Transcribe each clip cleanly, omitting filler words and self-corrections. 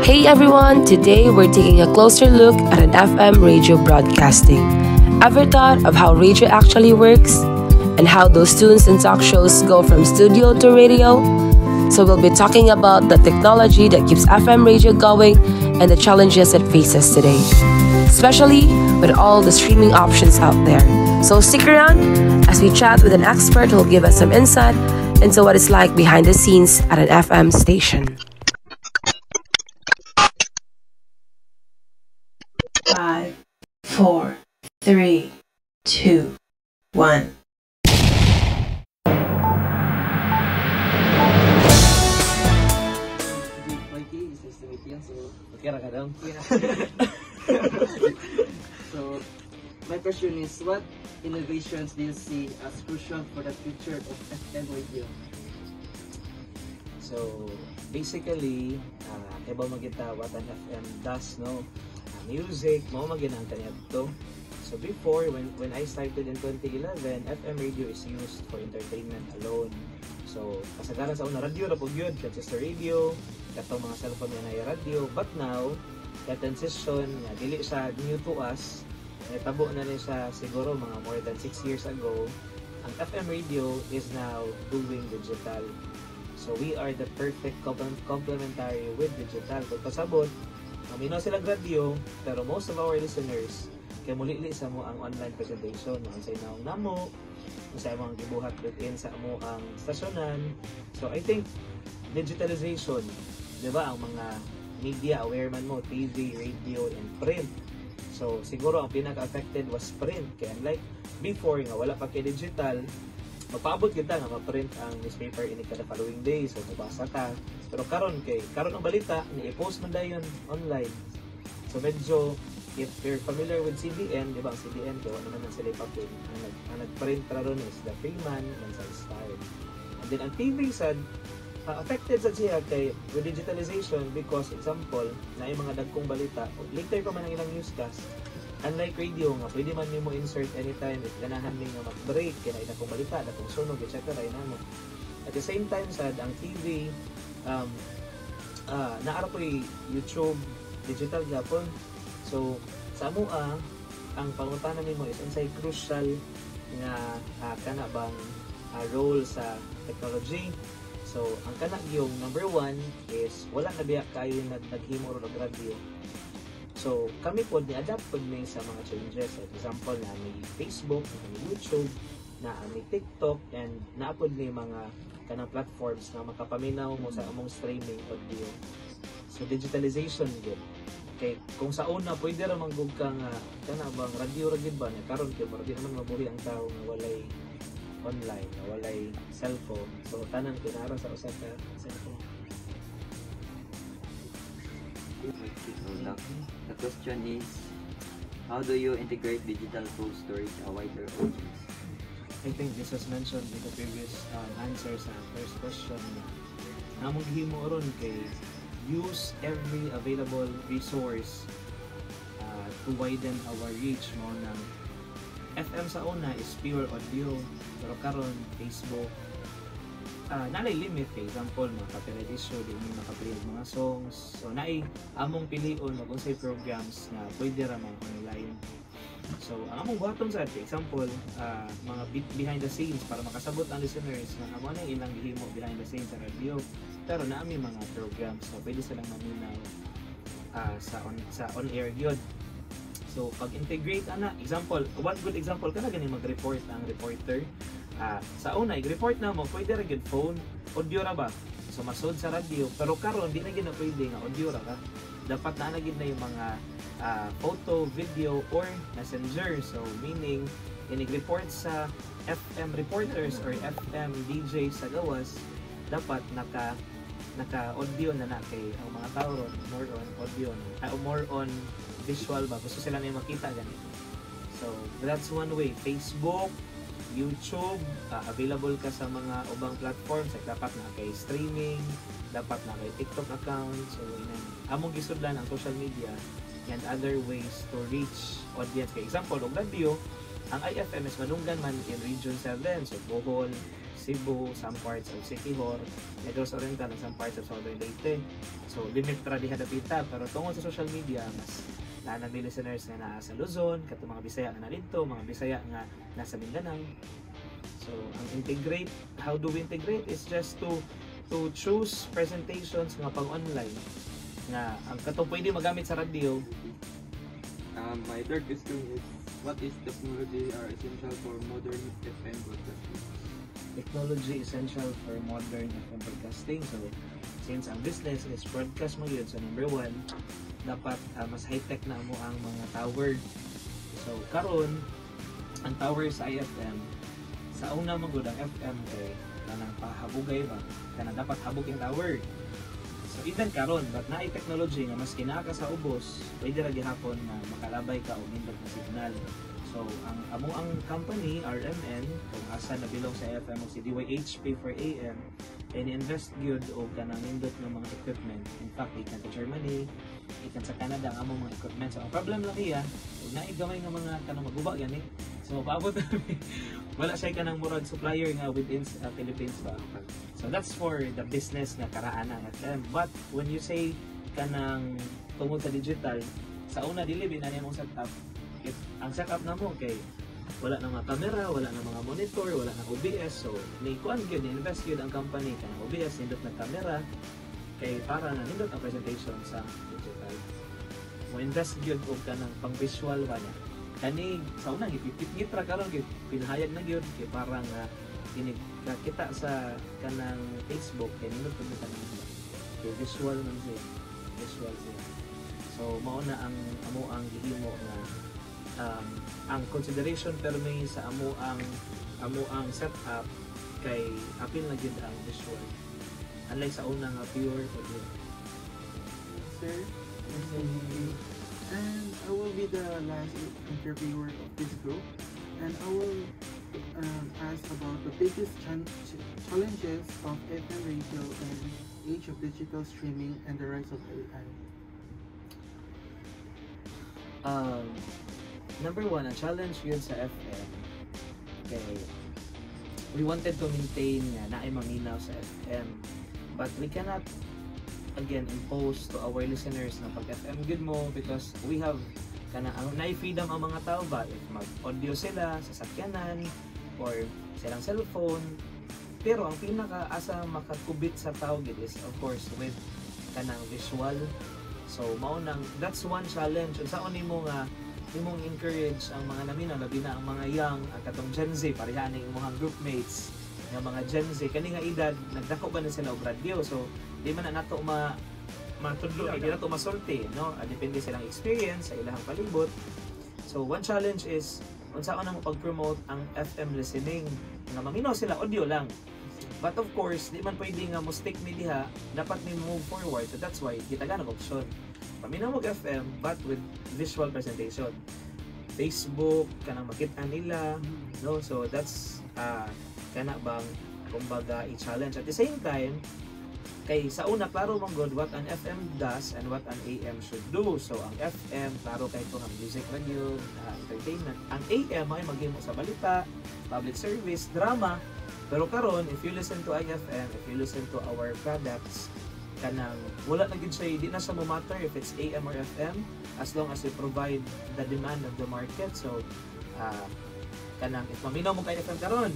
Hey everyone, today we're taking a closer look at an FM radio broadcasting. Ever thought of how radio actually works? And how those tunes and talk shows go from studio to radio? So we'll be talking about the technology that keeps FM radio going and the challenges it faces today, especially with all the streaming options out there. So stick around as we chat with an expert who will give us some insight into what it's like behind the scenes at an FM station. 5, 4, 3, 2, 1. Mikey, it's nice to meet you. So, magkara ka daw. So, my question is, what innovations do you see as crucial for the future of FM radio? So basically, iba magita what an FM does, no? Music, mo maginang kanya to. So before, when I started in 2011, FM radio is used for entertainment alone. So kasagaran sa una radio na po yun, transistor radio, katong mga cellphone na radio. But now, the transition, dili siya new to us. Tabo na rin siya siguro mga more than 6 years ago. Ang FM radio is now doing digital. So we are the perfect complementary with digital. Kung pasabot, amino silang radio, pero most of our listeners kay mulili sa mo ang online presentation, ang sa inaong namo, sa mga gibuhat within sa mo ang stasyonan. So I think digitalization, di ba, ang mga media aware man mo, TV, radio, and print. So siguro ang pinaka-affected was print. Kaya like before nga wala pa kay digital, magpaabot kita nga ma-print ang newspaper ini kada following day, so mabasa ka. Pero karon ang balita ni-post man dayon online. So medyo, if you're familiar with CBN, di ba ang CBN kaya wala naman sila papel. Ang nag-print ron is the Freeman and sa Star. And then ang TV sad, affected sa siya kay with digitalization because example, na yung mga dagkong balita, later pa man ang ilang newscast. Unlike radio nga, pwede man mo insert anytime if ganahan mo nga mag-break, kaya na kong balita, na kong sunog, etc. At the same time, sad, ang TV, naara ko YouTube, digital Japon. So, sa MUA, ang pangutanan mo is unsay crucial nga kana bang role sa technology. So, ang kana yung number 1 is wala na biya kayo naghimo ron og radio. So, kami po ni-adapt po may sa mga changes. For example, na may Facebook, na may YouTube, na may TikTok, and naapod may mga kanang platforms na makapaminaw mo sa among streaming audio. So, digitalization din. Okay, kung sa una, pwede ra manggug ka nga, kana bang radio ba na karon kay di naman mabuhi ang tao nga walay online, nga walay cellphone. So, tanan kinara sa usa ka cellphone. The question is, how do you integrate digital tools to reach a wider audience? I think this was mentioned in the previous answer sa first question. Namong gihimo ron kay use every available resource to widen our reach mo ng FM sa una is pure audio, pero karon Facebook nalay limit, for example mga copyright issue, di mo makaplay mga songs, so naay among pilion mag-unsay programs na pwede ra man online. So ang among buhaton sa example mga behind the scenes para makasabot ang listeners na amo na ilang gihimo behind the scenes sa radio, pero naami mga programs so pwede silang maminaw sa on air gyud. So pag integrate ana, example, one good example kana gani mag-report ang reporter. Sa una, i-report na mo, pwede ra gyud phone, audio ra ba? So masud sa radio, pero karon di na gyud na pwede nga audio ra ka. Dapat na gyud na yung mga photo, video, or messenger. So meaning, inig-report sa FM reporters or FM DJ sa gawas, dapat naka-audio na kay ang mga tao ron, more on audio more on visual ba? Gusto sila na yung makita ganito. So that's one way. Facebook, YouTube, available ka sa mga ubang platforms, like dapat na kay streaming, dapat na kay TikTok account. So among gisudlan ang social media and other ways to reach audience. Kay example, og radio, ang IFM is malunggan man in Region 7, so Bohol, Cebu, some parts of Siquijor, Negros Oriental, and some parts of Southern Leyte. So limit ra diha dapita, pero tungod sa social media mas naanami listeners nga naa sa Luzon, katong mga Bisaya nga nalito, mga Bisaya nga nasa Mindanao. So ang integrate, how do we integrate is just to choose presentations nga pang online nga ang katong pwede magamit sa radio. My third question is, what is technology are essential for modern FM broadcasting? Technology essential for modern FM broadcasting. So since ang business is broadcast mo yun, so number one, dapat mas high-tech na mo ang mga tower. So karon ang tower sa IFM, sa una mo gud ang FM kay kanang pahabugay ba, kanang dapat habog yung tower. So even karon, but naay technology nga mas kinaka sa ubos, pwede ra gihapon na makalabay ka og nindot na signal. So ang company RMN kung asa na bilong sa FM o si DYHP for AM, ini-invest gyud og kanang nindot ng mga equipment. In fact, ikan sa Germany, ikan sa Canada ang among mga equipment. So ang problem lang iya, naay gamay nga mga kanang maguba gani. So paabot wala siya kanang murag supplier nga within Philippines ba. So that's for the business nga karaan ng FM. But when you say kanang tungod sa digital, sa una dili binani mong setup. If ang setup na mo kay wala na mga camera, wala na mga monitor, wala na OBS. So ni kuan gyud invest gyud ang company kanang OBS nindot na camera kay para na nindot ang presentation sa digital. Mo invest gyud og kanang pang visual ba niya. Kani sa una gipipit ra karon gyud pinahayag na gyud kay parang kinig kita sa kanang Facebook kay nindot pud kanang kay visual man siya. Visual siya. So mao na ang amo ang gihimo nga ang consideration permi sa amo ang setup kay apil na gyud ang visual. Unlike sa una nga pure audio. Sir, and I will be the last interviewer of this group, and I will ask about the biggest challenges of FM radio and age of digital streaming and the rise of AI. Number one, ang challenge yun sa FM kay we wanted to maintain nga naay maminaw sa FM, but we cannot again impose to our listeners na pag FM good mo because we have kana ang nai-freedom ang mga tao ba if mag-audio sila sa sakyanan or silang cellphone, pero ang pinaka asa makakubit sa tao gid is of course with kanang visual. So mao nang that's one challenge unsaon nimo nga imong encourage ang mga naminaw labi na ang mga young at katong Gen Z pareha ning imong group mates nga mga Gen Z kani nga edad nagdako ba na sila og radio, so di man na nato matudlo di nato masulti no, depende silang experience sa ilang palibot. So one challenge is unsaon na mo pag-promote ang FM listening nga maminaw sila audio lang, but of course di man pwede nga mo stick mi diha, dapat ni move forward. So that's why gitagan og option paminaw mo FM but with visual presentation. Facebook kanang makita nila no, so that's kana bang kumbaga i-challenge at the same time kay sa una klaro man god what an FM does and what an AM should do. So ang FM klaro kay ito ang music radio, entertainment. Ang AM ay maghimo sa balita, public service, drama. Pero karon if you listen to IFM, if you listen to our products, kanang wala na gid siya, di na siya mo matter if it's AM or FM as long as you provide the demand of the market. So kanang if maminaw mo kay FM karon,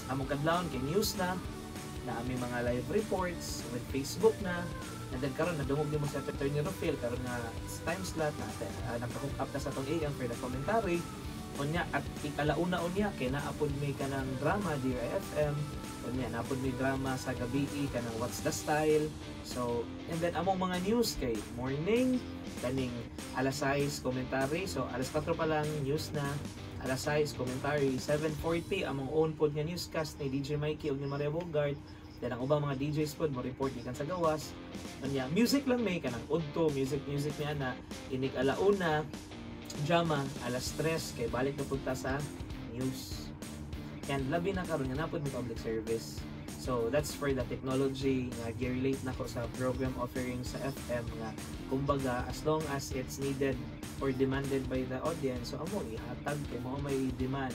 among kadlawon kay news na aming mga live reports with Facebook na and then karon nadungog nimo sa Attorney Rufil karon nga time slot na naka-hook up na sa tong AM for the commentary unya at ikalauna unya kay naapod may kanang drama Dear FM unya naapod may drama sa gabi kanang What's the Style. So and then among mga news kay morning kaning alas 6 commentary, so alas 4 pa lang news na, alas 6 commentary, 7:40 among own pod nga newscast ni DJ Mikey ug ni Maria Bogart. Then ang ubang mga DJs pod mo report gikan sa gawas. Unya music lang may kanang udto music ni ana inig alauna drama alas 3 kay balik na punta sa news. And labi na karon nga napod mi public service. So that's for the technology nga gi-relate nako sa program offering sa FM nga kumbaga as long as it's needed or demanded by the audience, so amo ihatag kay mo may demand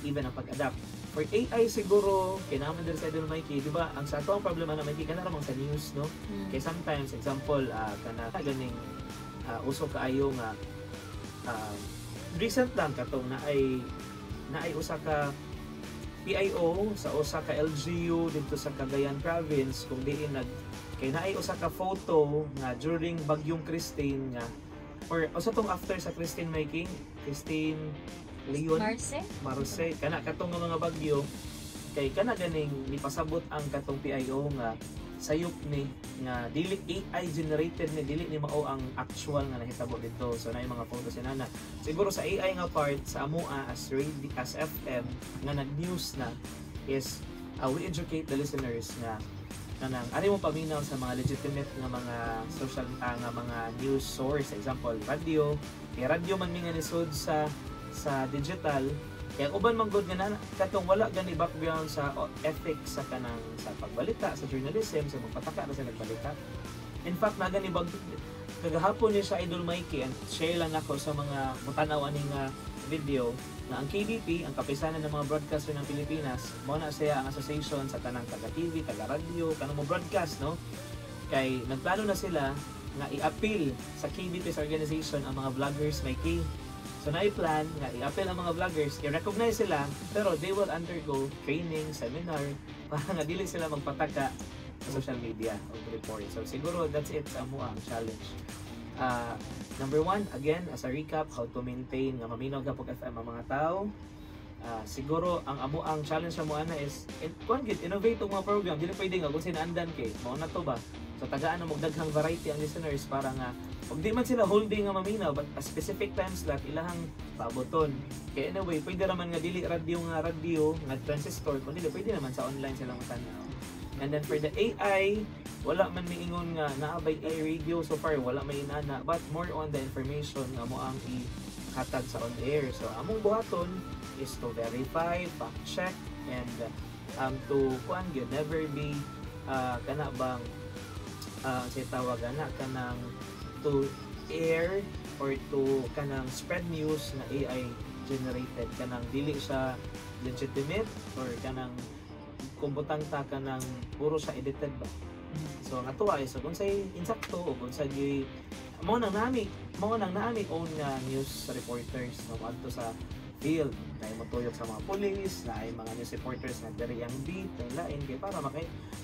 even ang pag-adapt For AI siguro, kailangan din sa Idol Mikey, di ba? Ang sa ato ang problema na Mikey, kana ramang sa news, no? Kaya sometimes, example, kana ganing uso kaayo nga recent lang katong na ay usa ka PIO sa usa ka LGU dito sa Cagayan province kung diin kay naay usa ka photo nga during bagyong Christine nga or usa tong after sa Christine Making Christine Leon Marce kana katong mga bagyo kay kana ganing nipasabot ang katong PIO nga sayop ni nga dili AI generated ni dili ni mao ang actual nga nahitabo dito. So naay mga photos nana siguro sa AI nga part sa amoa as FM nga nag-news na is we educate the listeners nga kanang ari mo paminaw sa mga legitimate nga mga social nga mga news source, example radio kay radio man mi nga nisod sa digital kaya uban man gud nga katong wala gani background sa ethics sa kanang sa pagbalita sa journalism sa magpataka na sa nagbalita. In fact na gani kagahapon niya sa Idol Mikey and share lang ako sa mga mutanaw aning video na ang KBP, ang Kapisanan ng mga Broadcaster ng Pilipinas, mao na siya ang association sa tanang taga-TV, taga-radio, kanang mo broadcast, no? Kay nagplano na sila nga i-appeal sa KBP's organization ang mga vloggers Mikey. So na-plan nga i-appeal ang mga vloggers, i-recognize sila, pero they will undergo training, seminar, para nga dili sila magpataka sa social media o report. So siguro that's it sa amo ang challenge. Number 1, again, as a recap, how to maintain nga maminaw gapog FM ang mga tao. Siguro ang amo ang challenge sa mo ana is innovate og mga program, dili pwede nga kung sinaandan kay mao na to ba. So tagaan na magdaghang variety ang listeners para nga ug di man sila whole day nga maminaw but a specific time slot ilahang paaboton. Kaya anyway, pwede naman nga dili radio nga transistor, kundi pwede naman sa online sila matanaw. And then for the AI, wala man miingon nga naabay AI radio so far, wala may inana, but more on the information nga mo ang ihatag sa on air. So among buhaton is to verify, fact check, and to kuan gyud never be kana bang say tawag ana kanang to air or to kanang spread news na AI generated kanang dili siya legitimate or kanang kumbutang ta kanang puro siya edited ba. So natuwa is kung say insakto o kung sa mo nang naami own nga news reporters no adto sa field kay matuyok sa mga police na ay mga news reporters na diri ang beat lain kay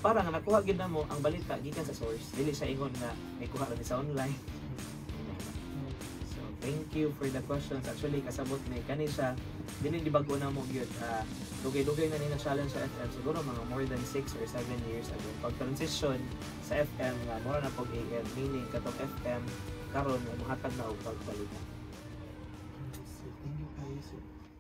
para nga nakuha gid namo ang balita gikan sa source dili siya ingon nga may kuha ra sa online. So thank you for the questions. Actually kasabot ni kani siya dili di bago na mo gyud dugay-dugay na ni na challenge sa FM siguro mga more than 6 or 7 years ago pag transition sa FM nga mura na pag AM meaning katong FM karon mohatag na og pagbalita.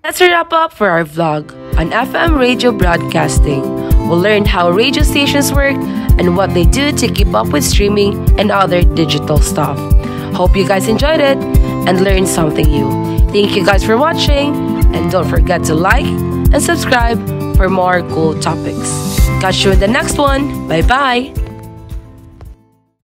That's a wrap up for our vlog on FM radio broadcasting. We'll learn how radio stations work and what they do to keep up with streaming and other digital stuff. Hope you guys enjoyed it and learned something new. Thank you guys for watching and don't forget to like and subscribe for more cool topics. Catch you in the next one. Bye bye.